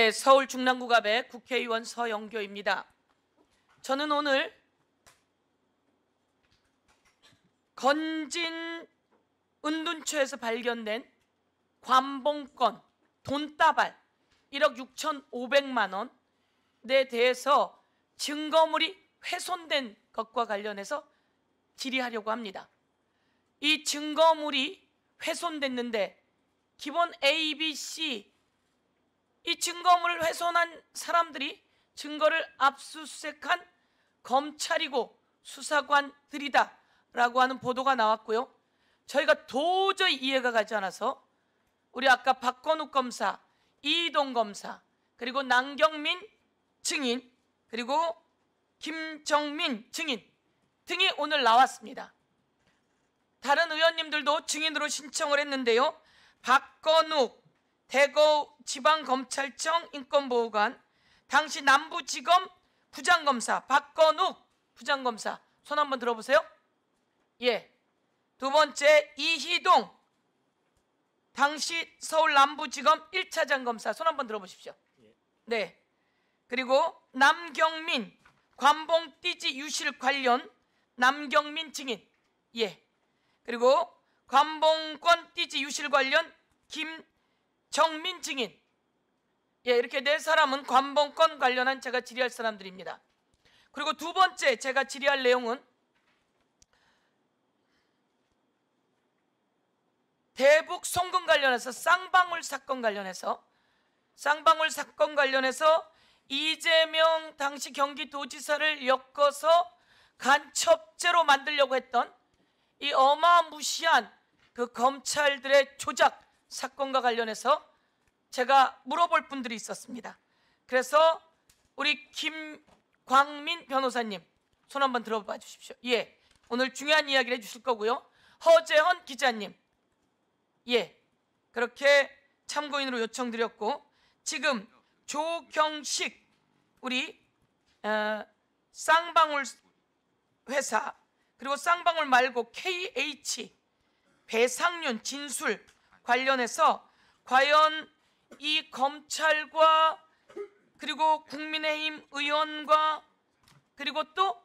네, 서울 중랑구갑의 국회의원 서영교입니다. 저는 오늘 건진 은둔처에서 발견된 관봉권 돈다발 1억 6,500만 원에 대해서 증거물이 훼손된 것과 관련해서 질의하려고 합니다. 이 증거물이 훼손됐는데 기본 A, B, C 이 증거물을 훼손한 사람들이 증거를 압수수색한 검찰이고 수사관들이다 라고 하는 보도가 나왔고요. 저희가 도저히 이해가 가지 않아서 우리 아까 박건욱 검사, 이희동 검사, 그리고 남경민 증인, 그리고 김정민 증인 등이 오늘 나왔습니다. 다른 의원님들도 증인으로 신청을 했는데요. 박건욱 대구지방검찰청 인권보호관, 당시 남부지검 부장검사 박건욱 부장검사 손 한번 들어보세요. 예. 두 번째 이희동 당시 서울 남부지검 1차장 검사 손 한번 들어보십시오. 네. 그리고 남경민 관봉띠지 유실 관련 남경민 증인. 예. 그리고 관봉권 띠지 유실 관련 김정민 증인. 예, 이렇게 네 사람은 관봉권 관련한 제가 질의할 사람들입니다. 그리고 두 번째 제가 질의할 내용은 대북 송금 관련해서 쌍방울 사건 관련해서 이재명 당시 경기도지사를 엮어서 간첩죄로 만들려고 했던 이 어마무시한 그 검찰들의 조작 사건과 관련해서 제가 물어볼 분들이 있었습니다. 그래서 우리 김광민 변호사님 손 한번 들어봐 주십시오. 예, 오늘 중요한 이야기를 해주실 거고요. 허재헌 기자님, 예, 그렇게 참고인으로 요청드렸고, 지금 조경식 우리 쌍방울 회사, 그리고 쌍방울 말고 KH 배상윤 진술 관련해서 과연 이 검찰과 그리고 국민의힘 의원과 그리고 또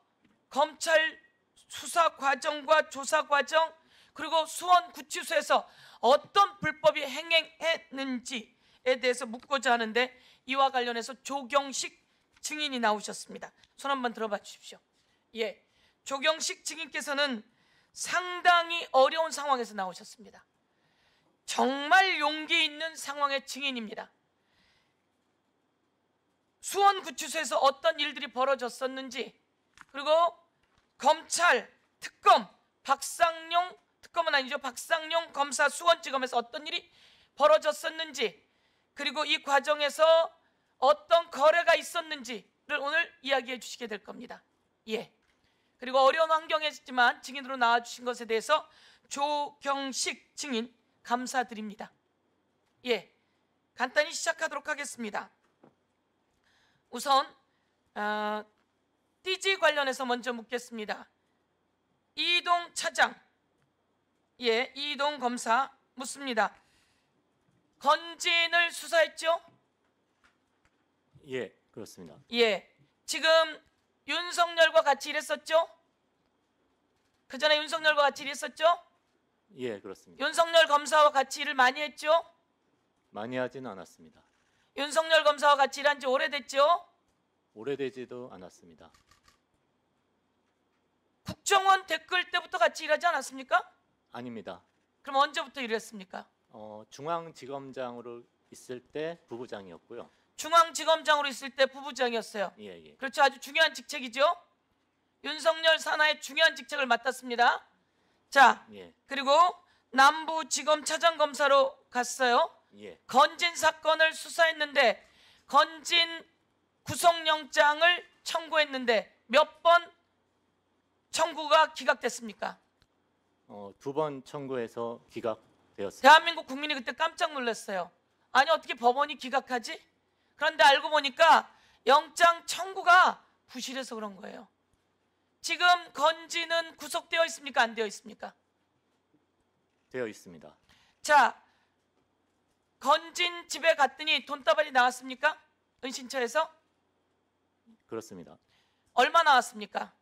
검찰 수사 과정과 조사 과정, 그리고 수원구치소에서 어떤 불법이 행행했는지에 대해서 묻고자 하는데, 이와 관련해서 조경식 증인이 나오셨습니다. 손 한번 들어봐 주십시오. 예, 조경식 증인께서는 상당히 어려운 상황에서 나오셨습니다. 정말 용기 있는 상황의 증인입니다. 수원구치소에서 어떤 일들이 벌어졌었는지, 그리고 검찰 특검 박상용, 특검은 아니죠, 박상용 검사 수원지검에서 어떤 일이 벌어졌었는지, 그리고 이 과정에서 어떤 거래가 있었는지를 오늘 이야기해 주시게 될 겁니다. 예. 그리고 어려운 환경이지만 증인으로 나와주신 것에 대해서 조경식 증인 감사드립니다. 예, 간단히 시작하도록 하겠습니다. 우선 띠지 관련해서 먼저 묻겠습니다. 이희동 차장, 예, 이희동 검사 묻습니다. 건진을 수사했죠? 예, 그렇습니다. 예, 지금 윤석열과 같이 일했었죠? 그 전에 윤석열과 같이 일했었죠? 예, 그렇습니다. 윤석열 검사와 같이 일을 많이 했죠? 많이 하지는 않았습니다. 윤석열 검사와 같이 일한 지 오래됐죠? 오래되지도 않았습니다. 국정원 댓글 때부터 같이 일하지 않았습니까? 아닙니다. 그럼 언제부터 일했습니까? 중앙지검장으로 있을 때 부부장이었고요. 중앙지검장으로 있을 때 부부장이었어요. 예, 예. 그렇죠, 아주 중요한 직책이죠. 윤석열 산하의 중요한 직책을 맡았습니다. 자, 예. 그리고 남부지검 차장검사로 갔어요. 예. 건진 사건을 수사했는데 건진 구속영장을 청구했는데 몇 번 청구가 기각됐습니까? 2번 청구해서 기각되었습니다. 대한민국 국민이 그때 깜짝 놀랐어요. 아니, 어떻게 법원이 기각하지? 그런데 알고 보니까 영장 청구가 부실해서 그런 거예요. 지금 건진은 구속되어 있습니까? 안 되어 있습니까? 되어 있습니다. 자, 건진 집에 갔더니 돈다발이 나왔습니까? 은신처에서? 그렇습니다. 얼마 나왔습니까?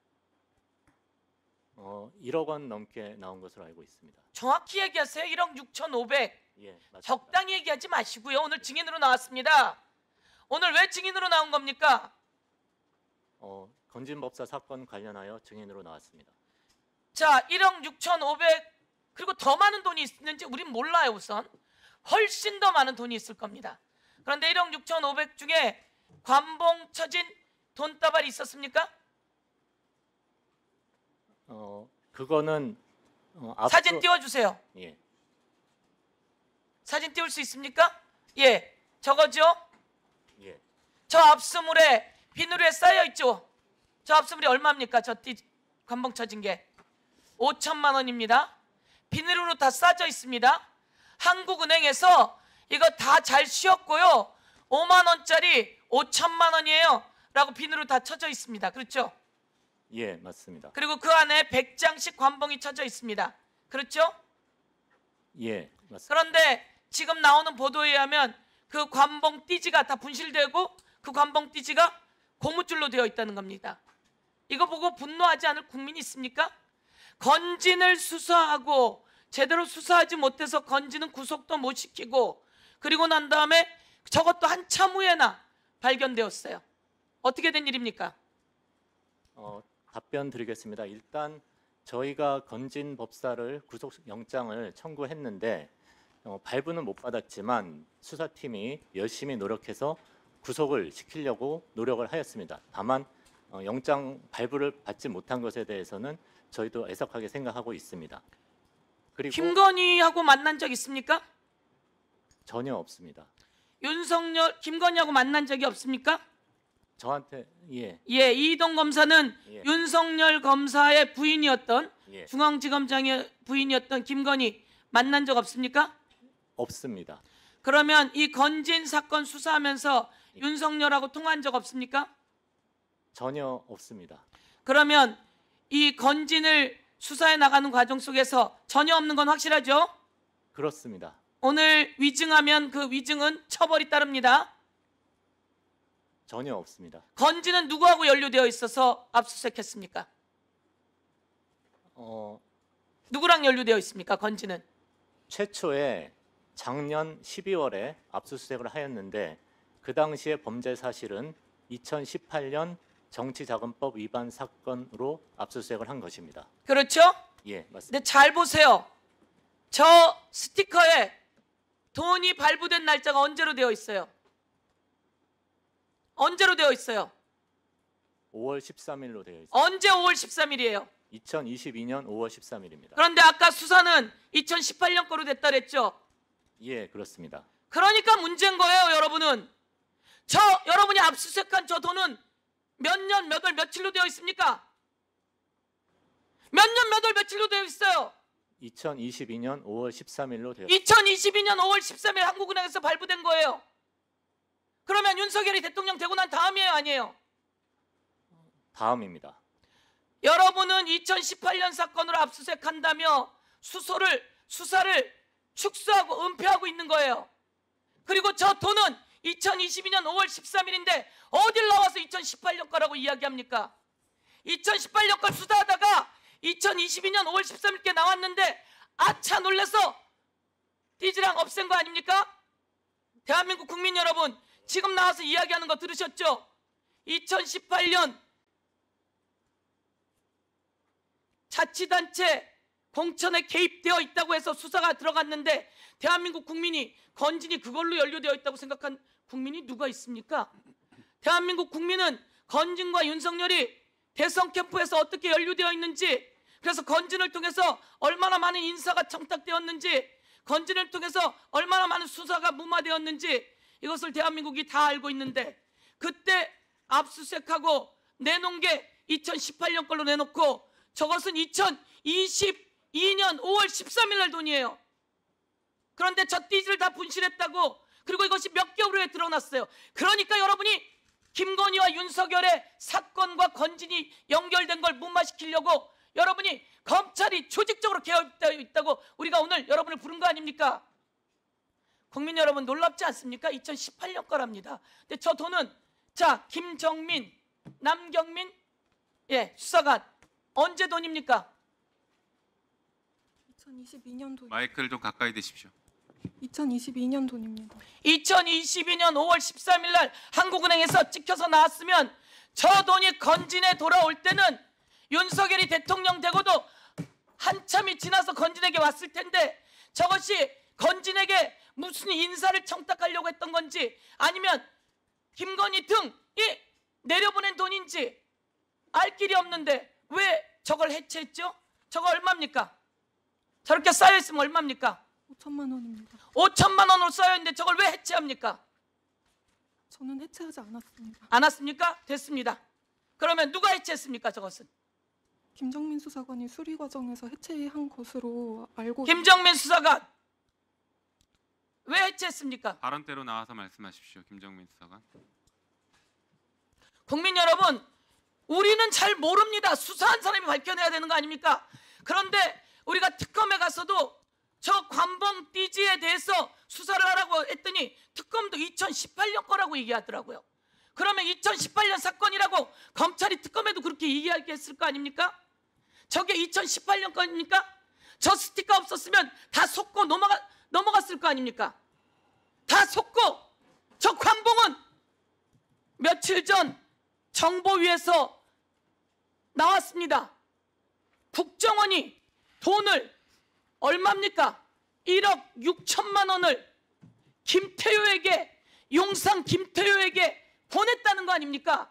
1억 원 넘게 나온 것으로 알고 있습니다. 정확히 얘기하세요. 1억 6,500. 예, 맞습니다. 적당히 얘기하지 마시고요. 오늘 증인으로 나왔습니다. 오늘 왜 증인으로 나온 겁니까? 건진법사 사건 관련하여 증인으로 나왔습니다. 자, 1억 6,500 그리고 더 많은 돈이 있는지 우린 몰라요. 우선 훨씬 더 많은 돈이 있을 겁니다. 그런데 1억 6,500 중에 관봉 처진 돈다발이 있었습니까? 그거는 사진 띄워주세요. 예, 사진 띄울 수 있습니까? 예, 저거죠? 예, 저 압수물에 비누에 쌓여 있죠? 저 압수물이 얼마입니까? 저 관봉 처진 게 5천만 원입니다. 비닐로 다 싸져 있습니다. 한국은행에서 이거 다 잘 씌웠고요. 5만 원짜리 5천만 원이에요 라고 비닐로 다 쳐져 있습니다. 그렇죠? 예, 맞습니다. 그리고 그 안에 100장씩 관봉이 쳐져 있습니다. 그렇죠? 예, 맞습니다. 그런데 지금 나오는 보도에 의하면 그 관봉 띠지가 다 분실되고 그 관봉 띠지가 고무줄로 되어 있다는 겁니다. 이거 보고 분노하지 않을 국민이 있습니까? 건진을 수사하고 제대로 수사하지 못해서 건진은 구속도 못 시키고 그리고 난 다음에 저것도 한참 후에나 발견되었어요. 어떻게 된 일입니까? 답변 드리겠습니다. 일단 저희가 건진 법사를 구속영장을 청구했는데 발부는 못 받았지만 수사팀이 열심히 노력해서 구속을 시키려고 노력을 하였습니다. 다만 영장 발부를 받지 못한 것에 대해서는 저희도 애석하게 생각하고 있습니다. 그리고 김건희하고 만난 적 있습니까? 전혀 없습니다. 윤석열, 김건희하고 만난 적이 없습니까? 저한테 예, 예, 이희동 검사는 예. 윤석열 검사의 부인이었던 예, 중앙지검장의 부인이었던 김건희 만난 적 없습니까? 없습니다. 그러면 이 건진 사건 수사하면서 윤석열하고 통화한 적 없습니까? 전혀 없습니다. 그러면 이 건진을 수사해 나가는 과정 속에서 전혀 없는 건 확실하죠? 그렇습니다. 오늘 위증하면 그 위증은 처벌이 따릅니다. 전혀 없습니다. 건진은 누구하고 연루되어 있어서 압수수색했습니까? 누구랑 연루되어 있습니까? 건진은 최초에 작년 12월에 압수수색을 하였는데 그 당시의 범죄 사실은 2018년 정치자금법 위반 사건으로 압수수색을 한 것입니다. 그렇죠? 예, 맞습니다. 근데 잘 보세요. 저 스티커에 돈이 발부된 날짜가 언제로 되어 있어요? 언제로 되어 있어요? 5월 13일로 되어 있습니다. 언제 5월 13일이에요? 2022년 5월 13일입니다. 그런데 아까 수사는 2018년 거로 됐다 그랬죠? 예, 그렇습니다. 그러니까 문제인 거예요, 여러분은. 여러분이 압수수색한 저 돈은 몇 년, 몇 월, 며칠로 되어 있습니까? 몇 년, 몇 월, 며칠로 되어 있어요? 2022년 5월 13일로 되어 있습니다. 2022년 5월 13일 한국은행에서 발부된 거예요. 그러면 윤석열이 대통령 되고 난 다음이에요, 아니에요? 다음입니다. 여러분은 2018년 사건으로 압수수색한다며 수사를 축소하고 은폐하고 있는 거예요. 그리고 저 돈은 2022년 5월 13일인데 어딜 나와서 2018년 거라고 이야기합니까? 2018년 걸 수사하다가 2022년 5월 13일께 나왔는데 아차 놀라서 띠지랑 없앤 거 아닙니까? 대한민국 국민 여러분, 지금 나와서 이야기하는 거 들으셨죠? 2018년 자치단체 공천에 개입되어 있다고 해서 수사가 들어갔는데 대한민국 국민이 건진이 그걸로 연루되어 있다고 생각한 국민이 누가 있습니까? 대한민국 국민은 건진과 윤석열이 대선 캠프에서 어떻게 연루되어 있는지, 그래서 건진을 통해서 얼마나 많은 인사가 청탁되었는지, 건진을 통해서 얼마나 많은 수사가 무마되었는지 이것을 대한민국이 다 알고 있는데 그때 압수수색하고 내놓은 게 2018년 걸로 내놓고 저것은 2022년 5월 13일 날 돈이에요. 그런데 저 띠지를 다 분실했다고, 그리고 이것이 몇 개월 후에 드러났어요. 그러니까 여러분이 김건희와 윤석열의 사건과 건진이 연결된 걸 무마시키려고 여러분이 검찰이 조직적으로 개입되어 있다고 우리가 오늘 여러분을 부른 거 아닙니까? 국민 여러분 놀랍지 않습니까? 2018년 거랍니다. 근데 저 돈은 자 김정민, 남경민 수사관 언제 돈입니까? 2022년 돈. 마이크를 좀 가까이 대십시오. 2022년 돈입니다. 2022년 5월 13일 날 한국은행에서 찍혀서 나왔으면 저 돈이 건진에 돌아올 때는 윤석열이 대통령 되고도 한참이 지나서 건진에게 왔을 텐데 저것이 건진에게 무슨 인사를 청탁하려고 했던 건지 아니면 김건희 등이 내려보낸 돈인지 알 길이 없는데 왜 저걸 해체했죠? 저거 얼마입니까? 저렇게 쌓여있으면 얼마입니까? 5천만 원입니다. 5천만 원으로 쌓여있는데 저걸 왜 해체합니까? 저는 해체하지 않았습니다. 안 왔습니까? 됐습니다. 그러면 누가 해체했습니까? 저것은 김정민 수사관이 수리 과정에서 해체한 것으로 알고 김정민 수사관 왜 해체했습니까? 발언대로 나와서 말씀하십시오. 김정민 수사관. 국민 여러분, 우리는 잘 모릅니다. 수사한 사람이 밝혀내야 되는 거 아닙니까? 그런데 우리가 특검에 가서도 저 관봉 띠지에 대해서 수사를 하라고 했더니 특검도 2018년 거라고 얘기하더라고요. 그러면 2018년 사건이라고 검찰이 특검에도 그렇게 얘기했을 거 아닙니까? 저게 2018년 거입니까? 저 스티커 없었으면 다 속고 넘어갔을 거 아닙니까? 다 속고 저 관봉은 며칠 전 정보위에서 나왔습니다. 국정원이 돈을 얼마입니까? 1억 6천만 원을 김태효에게 용산 김태효에게 보냈다는 거 아닙니까?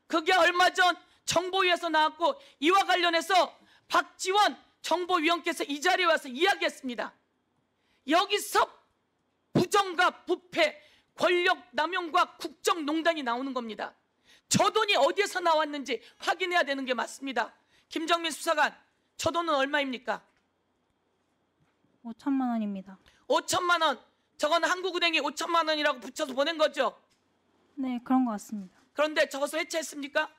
그게 얼마 전 정보위에서 나왔고 이와 관련해서 박지원 정보위원께서 이 자리에 와서 이야기했습니다. 여기서 부정과 부패, 권력 남용과 국정농단이 나오는 겁니다. 저 돈이 어디에서 나왔는지 확인해야 되는 게 맞습니다. 김정민 수사관, 저 돈은 얼마입니까? 5천만 원입니다. 5천만 원. 저건 한국은행이 5천만 원이라고 붙여서 보낸 거죠? 네, 그런 것 같습니다. 그런데 저것을 해체했습니까?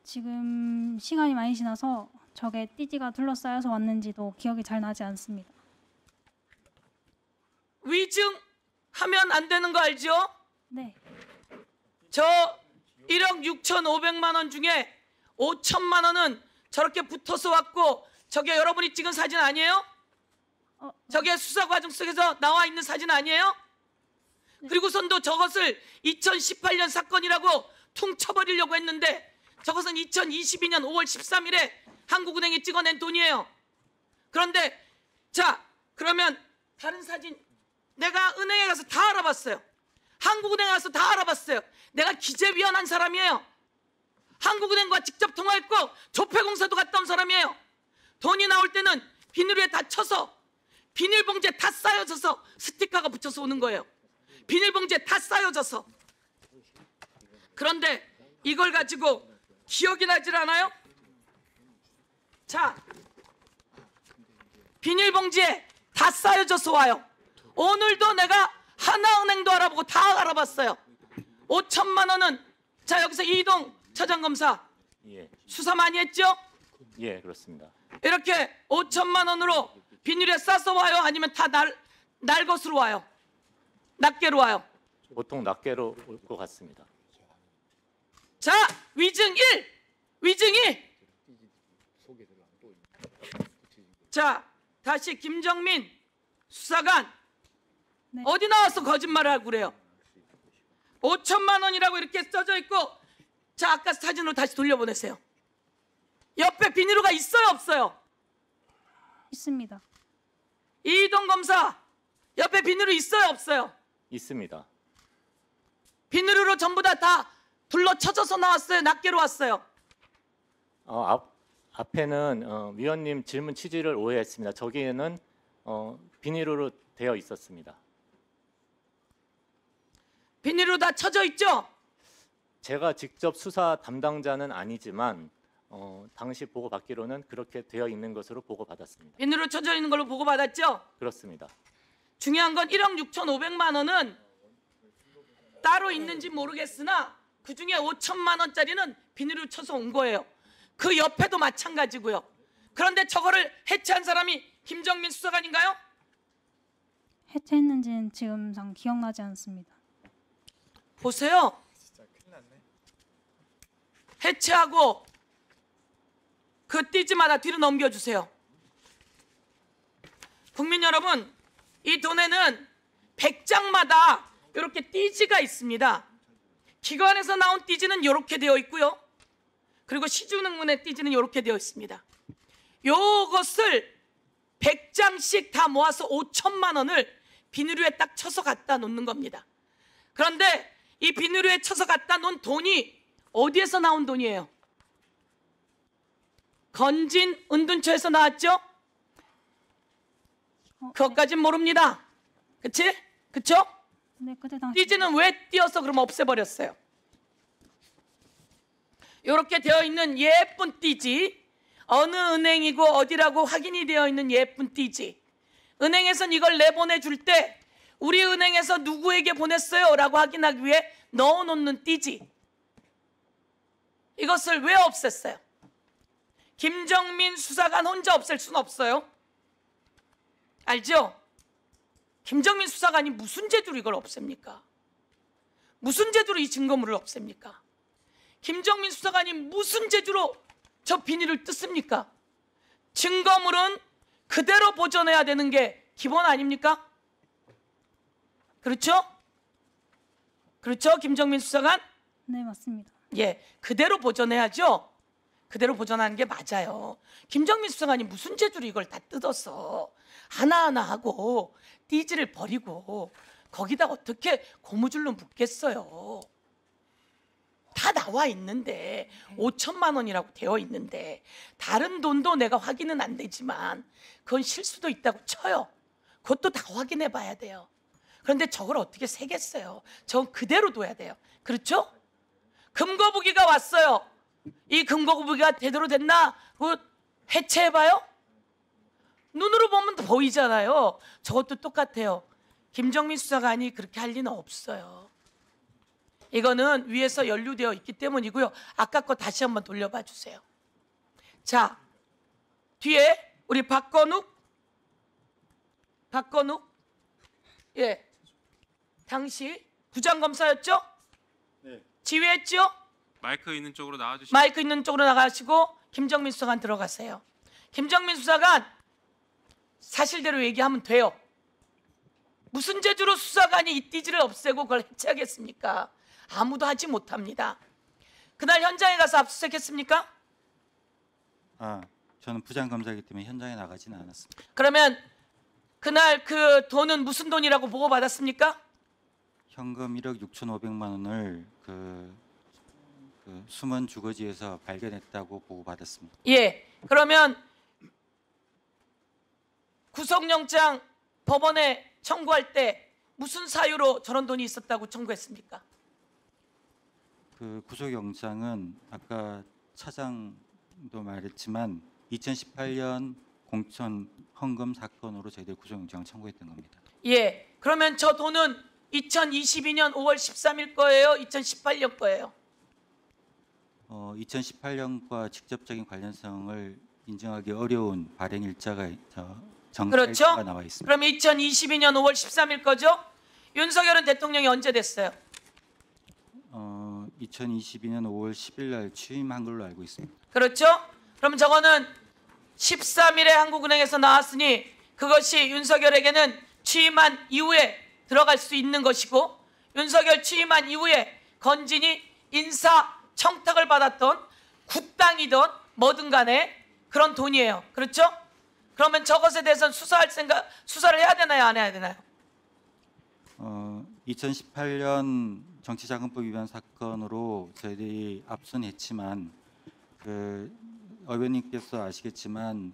지금 시간이 많이 지나서 저게 띠지가 둘러싸여서 왔는지도 기억이 잘 나지 않습니다. 위증하면 안 되는 거 알죠? 네, 저 1억 6,500만 원 중에 5천만 원은 저렇게 붙어서 왔고 저게 여러분이 찍은 사진 아니에요? 저게 수사 과정 속에서 나와 있는 사진 아니에요? 그리고선도 저것을 2018년 사건이라고 퉁쳐버리려고 했는데 저것은 2022년 5월 13일에 한국은행이 찍어낸 돈이에요. 그런데 자 그러면 다른 사진 내가 은행에 가서 다 알아봤어요. 한국은행에 가서 다 알아봤어요. 내가 기재위원 한 사람이에요. 한국은행과 직접 통화했고 조폐공사도 갔다 온 사람이에요. 돈이 나올 때는 비닐에 다 쳐서 비닐봉지에 다 쌓여져서 스티커가 붙여서 오는 거예요. 비닐봉지에 다 쌓여져서. 그런데 이걸 가지고 기억이 나질 않아요? 자, 비닐봉지에 다 쌓여져서 와요. 오늘도 내가 하나은행도 알아보고 다 알아봤어요. 5천만 원은 자 여기서 이동 차장검사 예, 수사 많이 했죠? 예, 그렇습니다. 이렇게 5천만 원으로 비닐에 싸서 와요? 아니면 다 날 것으로 와요? 낱개로 와요? 보통 낱개로 올 것 같습니다. 자, 위증 1, 위증 2. 자, 다시 김정민 수사관 네. 어디 나와서 거짓말을 하고 그래요? 5천만 원이라고 이렇게 써져 있고 자, 아까 사진으로 다시 돌려보내세요. 옆에 비닐로가 있어요, 없어요? 있습니다. 이동 검사 옆에 비닐로 있어요, 없어요? 있습니다. 비닐로 전부 다 둘러쳐져서 나왔어요, 낱개로 왔어요? 앞에는 위원님 질문 취지를 오해했습니다. 저기에는 비닐로 되어 있었습니다. 비닐로 다 쳐져 있죠? 제가 직접 수사 담당자는 아니지만 당시 보고받기로는 그렇게 되어 있는 것으로 보고받았습니다. 비닐로 쳐져 있는 걸로 보고받았죠? 그렇습니다. 중요한 건 1억 6,500만 원은 따로 있는지 모르겠으나 그중에 5천만 원짜리는 비닐로 쳐서 온 거예요. 그 옆에도 마찬가지고요. 그런데 저거를 해체한 사람이 김정민 수사관인가요? 해체했는지는 지금상 기억나지 않습니다. 보세요. 해체하고 그 띠지마다 뒤로 넘겨주세요. 국민 여러분, 이 돈에는 100장마다 이렇게 띠지가 있습니다. 기관에서 나온 띠지는 이렇게 되어 있고요. 그리고 시중은행의 띠지는 이렇게 되어 있습니다. 요것을 100장씩 다 모아서 5천만 원을 비누류에 딱 쳐서 갖다 놓는 겁니다. 그런데 이 비누류에 쳐서 갖다 놓은 돈이 어디에서 나온 돈이에요? 건진 은둔처에서 나왔죠? 그것까진 모릅니다. 그치? 그쵸? 네, 그때 당시 띠지는 왜 띄어서 그럼 없애버렸어요? 이렇게 되어 있는 예쁜 띠지, 어느 은행이고 어디라고 확인이 되어 있는 예쁜 띠지, 은행에선 이걸 내보내줄 때 우리 은행에서 누구에게 보냈어요? 라고 확인하기 위해 넣어놓는 띠지, 이것을 왜 없앴어요? 김정민 수사관 혼자 없앨 수는 없어요. 알죠? 김정민 수사관이 무슨 제도로 이걸 없앱니까? 무슨 제도로 이 증거물을 없앱니까? 김정민 수사관이 무슨 제도로 저 비닐을 뜯습니까? 증거물은 그대로 보존해야 되는 게 기본 아닙니까? 그렇죠? 그렇죠? 김정민 수사관? 네, 맞습니다. 예, 그대로 보존해야죠. 그대로 보존하는 게 맞아요. 김정민 수사관이 무슨 제도로 이걸 다 뜯어서 하나하나 하고 띠지를 버리고 거기다 어떻게 고무줄로 묶겠어요? 다 나와 있는데 5천만 원이라고 되어 있는데 다른 돈도 내가 확인은 안 되지만 그건 실수도 있다고 쳐요. 그것도 다 확인해 봐야 돼요. 그런데 저걸 어떻게 세겠어요? 저건 그대로 둬야 돼요. 그렇죠? 금거북이가 왔어요. 이 금거북이가 제대로 됐나? 그거 해체해봐요? 눈으로 보면 보이잖아요. 저것도 똑같아요. 김정민 수사관이 그렇게 할 리는 없어요. 이거는 위에서 연루되어 있기 때문이고요. 아까 거 다시 한번 돌려봐 주세요. 자, 뒤에 우리 박건욱, 예, 당시 부장검사였죠? 네. 지휘했죠? 마이크 있는 쪽으로 나와주시죠. 마이크 있는 쪽으로 나가시고 김정민 수사관 들어가세요. 김정민 수사관 사실대로 얘기하면 돼요. 무슨 제주로 수사관이 이 띠지를 없애고 그걸 해체하겠습니까? 아무도 하지 못합니다. 그날 현장에 가서 압수수색했습니까? 저는 부장검사이기 때문에 현장에 나가지는 않았습니다. 그러면 그날 그 돈은 무슨 돈이라고 보고받았습니까? 현금 1억 6,500만 원을 그 숨은 주거지에서 발견했다고 보고받았습니다. 예. 그러면 구속영장 법원에 청구할 때 무슨 사유로 저런 돈이 있었다고 청구했습니까? 그 구속영장은 아까 차장도 말했지만 2018년 공천 헌금 사건으로 저희들 구속영장을 청구했던 겁니다. 예. 그러면 저 돈은 2022년 5월 13일 거예요? 2018년 거예요? 2018년과 직접적인 관련성을 인정하기 어려운 발행 일자가 정가 그렇죠? 일자가 나와 있습니다. 그럼 2022년 5월 13일 거죠? 윤석열은 대통령이 언제 됐어요? 2022년 5월 10일 날 취임한 걸로 알고 있습니다. 그렇죠? 그럼 저거는 13일에 한국은행에서 나왔으니 그것이 윤석열에게는 취임한 이후에 들어갈 수 있는 것이고, 윤석열 취임한 이후에 건진이 인사 청탁을 받았던 굿당이든 뭐든 간에 그런 돈이에요. 그렇죠? 그러면 저것에 대해서는 수사를 해야 되나요? 안 해야 되나요? 2018년 정치자금법 위반 사건으로 저희들이 압수했지만 의원님께서 아시겠지만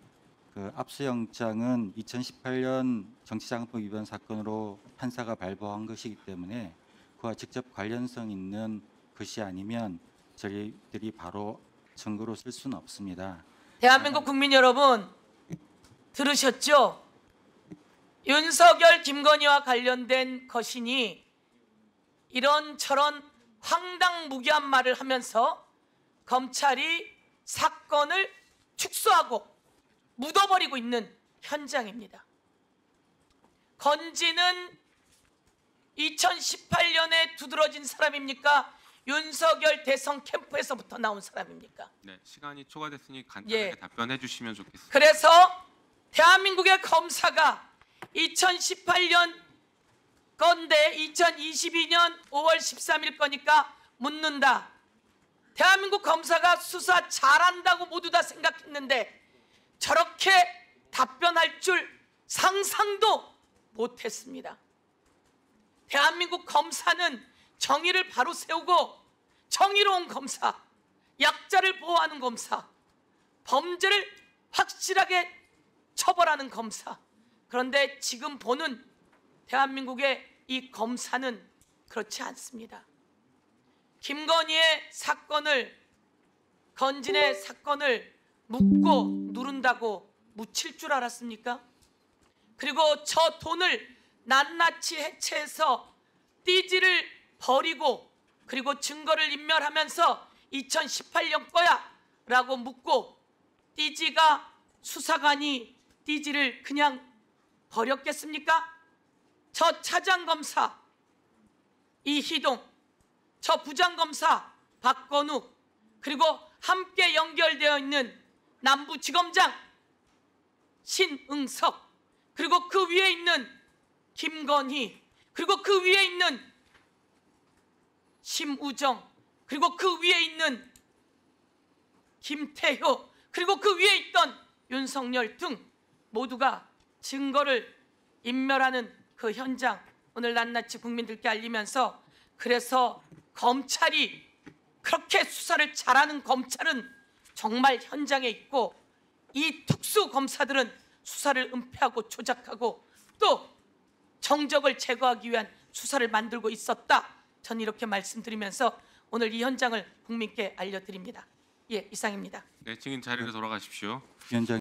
그 압수영장은 2018년 정치자금법 위반 사건으로 판사가 발부한 것이기 때문에 그와 직접 관련성 있는 것이 아니면 저희들이 바로 증거로 쓸 수는 없습니다. 대한민국 국민 여러분 들으셨죠? 윤석열, 김건희와 관련된 것이니 이런저런 황당무계한 말을 하면서 검찰이 사건을 축소하고 묻어버리고 있는 현장입니다. 건지는 2018년에 두드러진 사람입니까? 윤석열 대선 캠프에서부터 나온 사람입니까? 네, 시간이 초과됐으니 간단하게 예. 답변해 주시면 좋겠습니다. 그래서 대한민국의 검사가 2018년 건데 2022년 5월 13일 거니까 묻는다. 대한민국 검사가 수사 잘한다고 모두 다 생각했는데 저렇게 답변할 줄 상상도 못했습니다. 대한민국 검사는 정의를 바로 세우고 정의로운 검사, 약자를 보호하는 검사, 범죄를 확실하게 처벌하는 검사. 그런데 지금 보는 대한민국의 이 검사는 그렇지 않습니다. 김건희의 사건을, 건진의 사건을 묻고 누른다고 묻힐 줄 알았습니까? 그리고 저 돈을 낱낱이 해체해서 띠지를 버리고 그리고 증거를 인멸하면서 2018년 거야 라고 묻고 띠지가 수사관이 띠지를 그냥 버렸겠습니까? 저 차장검사 이희동, 저 부장검사 박건욱, 그리고 함께 연결되어 있는 남부지검장 신응석, 그리고 그 위에 있는 김건희, 그리고 그 위에 있는 심우정, 그리고 그 위에 있는 김태효, 그리고 그 위에 있던 윤석열 등 모두가 증거를 인멸하는 그 현장 오늘 낱낱이 국민들께 알리면서, 그래서 검찰이 그렇게 수사를 잘하는 검찰은 정말 현장에 있고 이 특수검사들은 수사를 은폐하고 조작하고 또 정적을 제거하기 위한 수사를 만들고 있었다. 전 이렇게 말씀드리면서 오늘 이 현장을 국민께 알려드립니다. 예, 이상입니다. 네, 증인 자리로 돌아가십시오. 위원장.